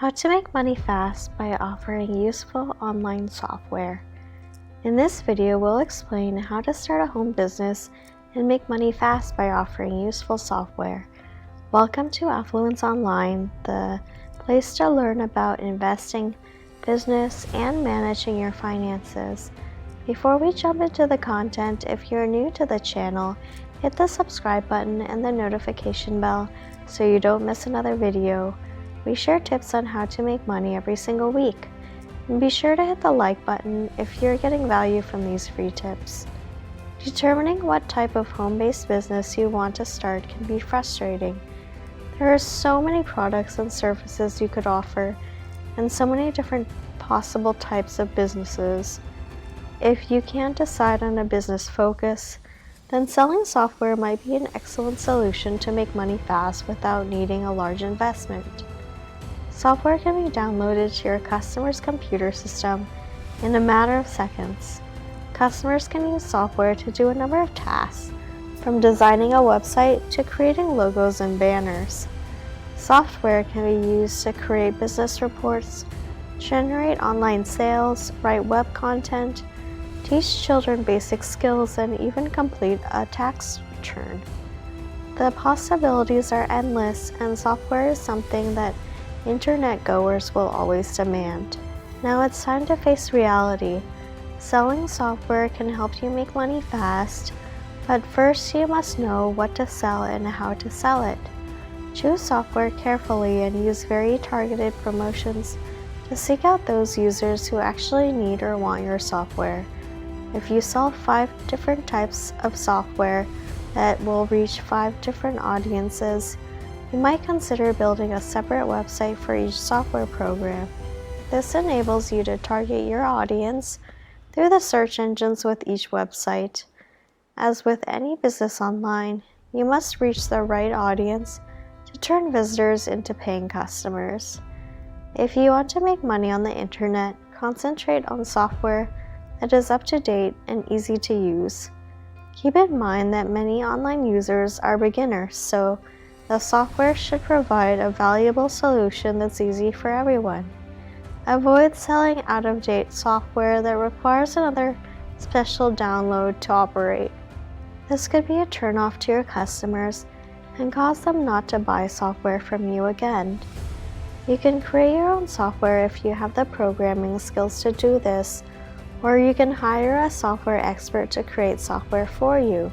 How to make money fast by offering useful online software. In this video, we'll explain how to start a home business and make money fast by offering useful software. Welcome to Affluence Online, the place to learn about investing, business, and managing your finances. Before we jump into the content, if you're new to the channel, hit the subscribe button and the notification bell so you don't miss another video. We share tips on how to make money every single week. And be sure to hit the like button if you're getting value from these free tips. Determining what type of home-based business you want to start can be frustrating. There are so many products and services you could offer, and so many different possible types of businesses. If you can't decide on a business focus, then selling software might be an excellent solution to make money fast without needing a large investment. Software can be downloaded to your customer's computer system in a matter of seconds. Customers can use software to do a number of tasks, from designing a website to creating logos and banners. Software can be used to create business reports, generate online sales, write web content, teach children basic skills, and even complete a tax return. The possibilities are endless, and software is something that internet goers will always demand. Now it's time to face reality. Selling software can help you make money fast, but first you must know what to sell and how to sell it. Choose software carefully and use very targeted promotions to seek out those users who actually need or want your software. If you sell 5 different types of software that will reach 5 different audiences, you might consider building a separate website for each software program. This enables you to target your audience through the search engines with each website. As with any business online, you must reach the right audience to turn visitors into paying customers. If you want to make money on the internet, concentrate on software that is up to date and easy to use. Keep in mind that many online users are beginners, so the software should provide a valuable solution that's easy for everyone. Avoid selling out-of-date software that requires another special download to operate. This could be a turnoff to your customers and cause them not to buy software from you again. You can create your own software if you have the programming skills to do this, or you can hire a software expert to create software for you.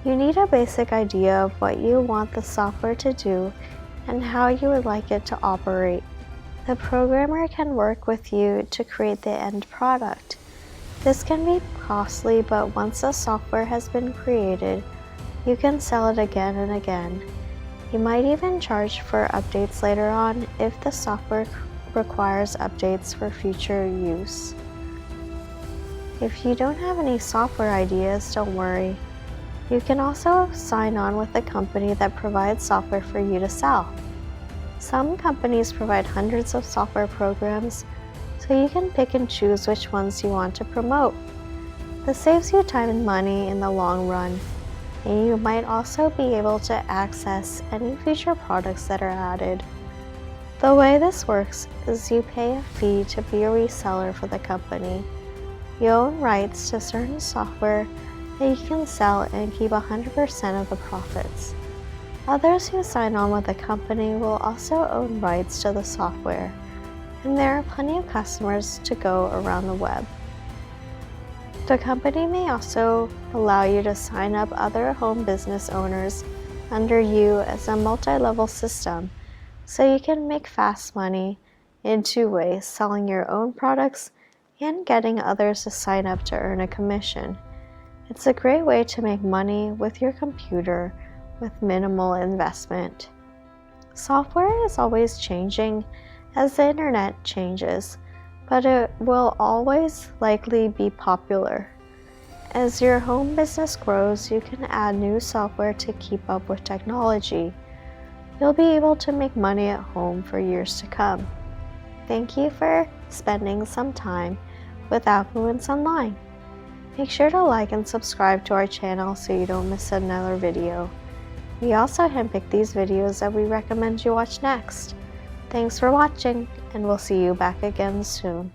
You need a basic idea of what you want the software to do and how you would like it to operate. The programmer can work with you to create the end product. This can be costly, but once the software has been created, you can sell it again and again. You might even charge for updates later on if the software requires updates for future use. If you don't have any software ideas, don't worry. You can also sign on with a company that provides software for you to sell. Some companies provide hundreds of software programs, so you can pick and choose which ones you want to promote. This saves you time and money in the long run, and you might also be able to access any future products that are added. The way this works is you pay a fee to be a reseller for the company. You own rights to certain software that you can sell and keep 100% of the profits. Others who sign on with a company will also own rights to the software, and there are plenty of customers to go around the web. The company may also allow you to sign up other home business owners under you as a multi-level system, so you can make fast money in 2 ways: selling your own products and getting others to sign up to earn a commission. It's a great way to make money with your computer with minimal investment. Software is always changing as the internet changes, but it will always likely be popular. As your home business grows, you can add new software to keep up with technology. You'll be able to make money at home for years to come. Thank you for spending some time with Affluence Online. Make sure to like and subscribe to our channel so you don't miss another video. We also handpick these videos that we recommend you watch next. Thanks for watching, and we'll see you back again soon.